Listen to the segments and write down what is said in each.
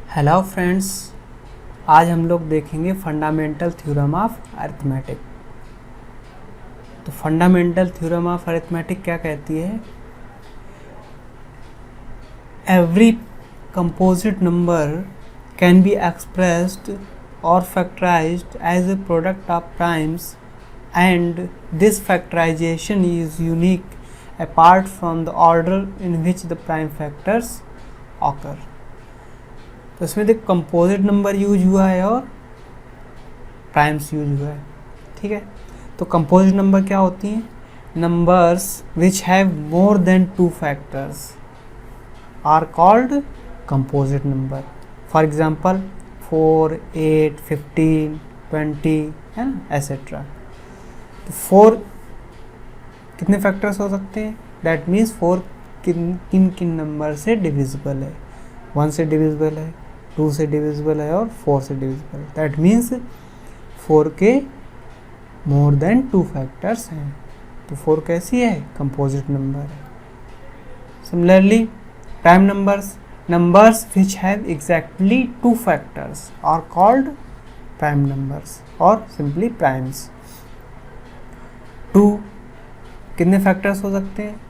Hello friends, आज हम लोग देखेंगे फंडामेंटल थ्योरम ऑफ अरिथमेटिक। तो फंडामेंटल थ्योरम ऑफ अरिथमेटिक क्या कहती है? Every composite number can be expressed और factorized as a product of primes and this factorization is unique apart from the order in which the prime factors occur. तो इसमें देख composite number use हुआ है और प्राइम्स यूज हुआ है। ठीक है, तो कंपोजिट नंबर क्या होती हैं? Numbers which have more than two factors are called composite number. For example 4, 8, 15, 20 है ना, एसेट्रा। तो 4 कितने फैक्टर्स हो सकते हैं? दैट मीन्स 4 किन किन नंबर से डिविजिबल है? 1 से डिविजिबल है, 2 से डिविजिबल है और 4 से डिविजिबल। दैट मीन्स 4 के मोर देन 2 फैक्टर्स हैं। तो 4 कैसी है? कंपोजिट नंबर है। Similarly prime numbers which have exactly 2 factors are called prime numbers और सिंपली प्राइम्स। 2 कितने फैक्टर्स हो सकते हैं?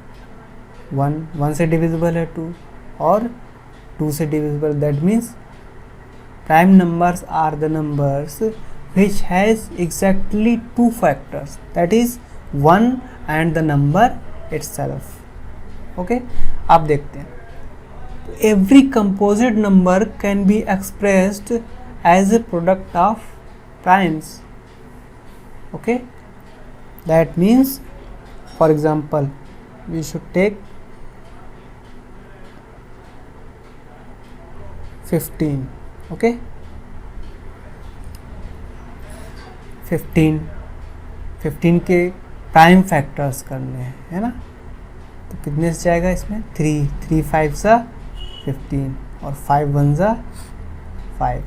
1 से डिविजिबल है 2 और 2 से divisible. That means prime numbers are the numbers which has exactly 2 factors, that is 1 and the number itself. Okay, आप देखते हैं every composite number can be expressed as a product of primes. Okay, that means for example we should take 15. Okay, 15 के prime factors करने हैं, है ना। तो कितने से जाएगा इसमें? 3 5 सा 15 और 5 1 सा 5।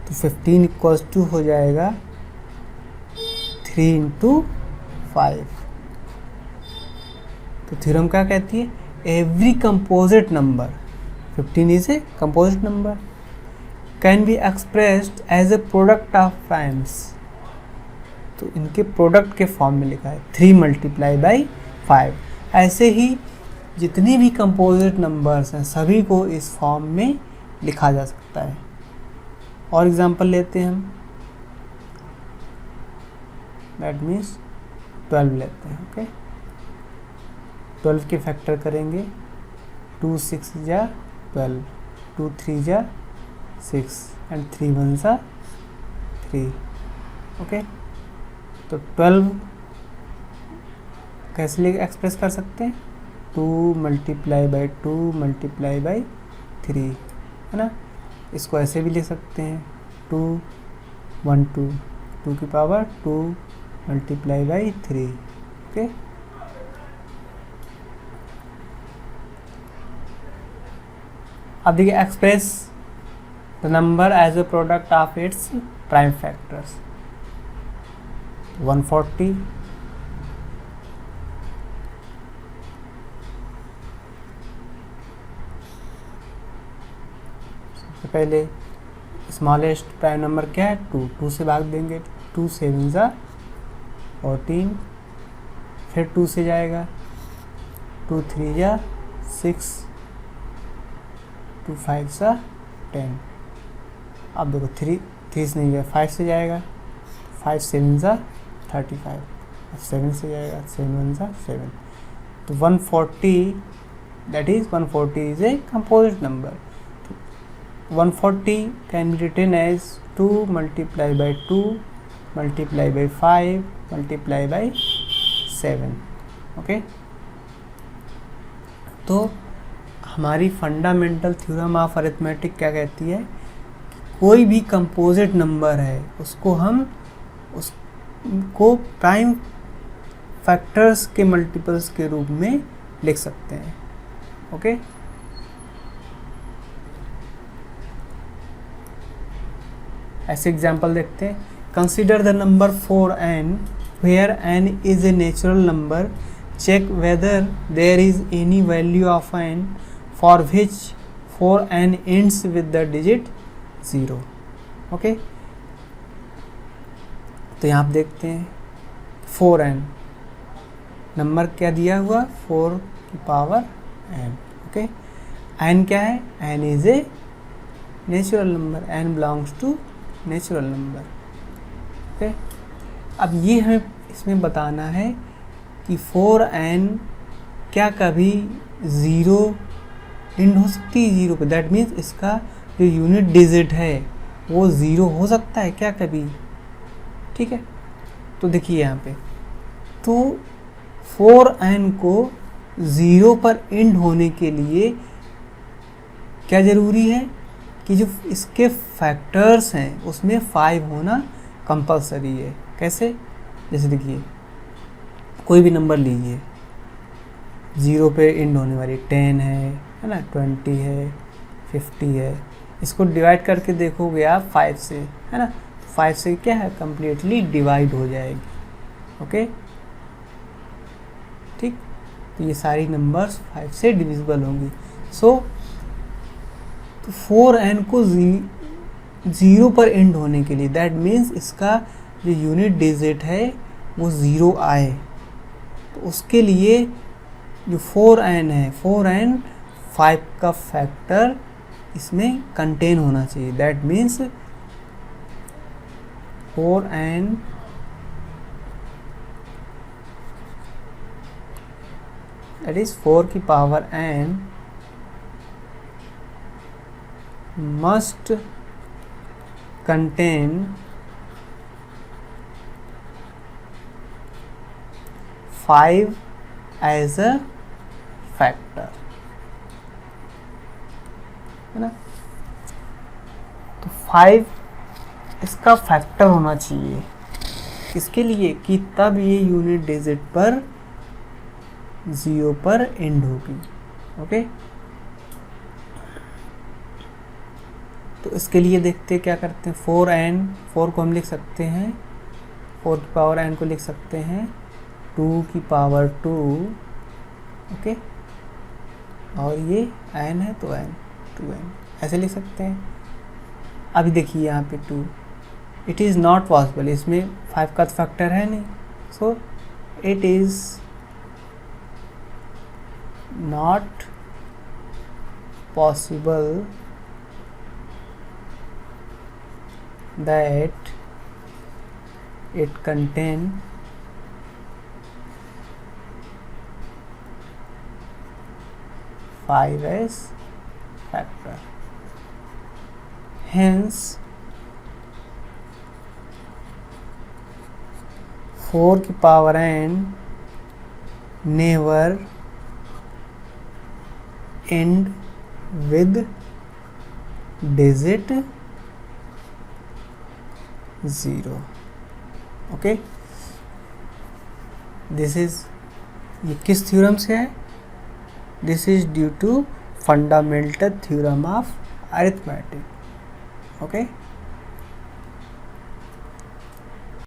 तो 15 इक्वल्स टू हो जाएगा 3 इंटू 5। तो थ्योरम क्या कहती है? Every composite number 15 is a composite number can be expressed as a product of primes. तो इनके प्रोडक्ट के फॉर्म में लिखा है 3 मल्टीप्लाई बाई 5। ऐसे ही जितनी भी कंपोजिट नंबर्स हैं सभी को इस फॉर्म में लिखा जा सकता है। और एग्जांपल लेते हैं हम, दैट मीन्स 12 लेते हैं। ओके, 12 के फैक्टर करेंगे 2 6 जा 12, 2 3 जा 6 एंड 3 1 जा 3। ओके, तो 12 कैसे लेके एक्सप्रेस कर सकते हैं? 2 मल्टीप्लाई बाई 2 मल्टीप्लाई बाई 3, है ना। इसको ऐसे भी ले सकते हैं 2 1 2 की पावर 2 मल्टीप्लाई बाई 3। ओके, अब देखिए express the number as a product of its prime factors. 140 सबसे पहले स्मॉलेस्ट प्राइम नंबर क्या है? 2 से भाग देंगे, 2 7 जा 14, फिर 2 से जाएगा 2 3 जा 6, 2 5 सा 10। अब देखो 3 से नहीं जाएगा, 5 से जाएगा, 5 7 सा 35, 7 से जाएगा, 7 1 सा 7। तो 140 that is 140 is a composite number. 140 can be written as 2 multiply by 2 multiply by 5 multiply by 7। Okay, तो हमारी फंडामेंटल थ्योरम ऑफ अरिथमेटिक क्या कहती है? कोई भी कंपोजिट नंबर है उसको प्राइम फैक्टर्स के मल्टीपल्स के रूप में लिख सकते हैं। ओके, ऐसे एग्जांपल देखते हैं। Consider the number 4n where n is a natural number. Check whether there is any value of n for which 4n ends with the digit 0। Okay, तो यहाँ आप देखते हैं 4n नंबर क्या दिया हुआ, 4 की पावर n। ओके, n क्या है, n is a natural number, n belongs to natural number. Okay, अब ये हमें इसमें बताना है कि 4n क्या कभी 0 एंड हो सकती है 0 पे, दैट मीन्स इसका जो यूनिट डिजिट है वो 0 हो सकता है क्या कभी। ठीक है, तो देखिए यहाँ पे, तो 4n को 0 पर एंड होने के लिए क्या ज़रूरी है कि जो इसके फैक्टर्स हैं उसमें 5 होना कंपलसरी है। कैसे, जैसे देखिए कोई भी नंबर लीजिए 0 पे एंड होने वाली, 10 है ना, 20 है, 50 है, इसको डिवाइड करके देखोगे आप 5 से, है ना, 5 से क्या है, कम्प्लीटली डिवाइड हो जाएगी। ओके, ठीक, तो ये सारी नंबर्स 5 से डिविजिबल होंगी। सो तो 4n को 0 पर एंड होने के लिए, दैट मीन्स इसका जो यूनिट डिजिट है वो 0 आए, तो उसके लिए जो 4n है, 4n 5 का फैक्टर इसमें कंटेन होना चाहिए। That means 4n that is 4 की power n must contain 5 as a factor, है ना, तो 5 इसका फैक्टर होना चाहिए, इसके लिए कि तब ये यूनिट डिजिट पर 0 पर एंड होगी। ओके, तो इसके लिए देखते हैं क्या करते हैं, 4n, 4 को हम लिख सकते हैं, 4 की पावर n को लिख सकते हैं 2 की पावर 2। ओके, और ये n है तो n 2n ऐसे लिख सकते हैं। अभी देखिए यहाँ पे 2, इट इज़ नॉट पॉसिबल, इसमें 5 का फैक्टर है नहीं, so it is not possible that it contain 5 as factor. Hence 4 की power n never end with digit 0। Okay, this is, ये किस थ्योरम से है, this is due to fundamental theorem of arithmetic. Okay,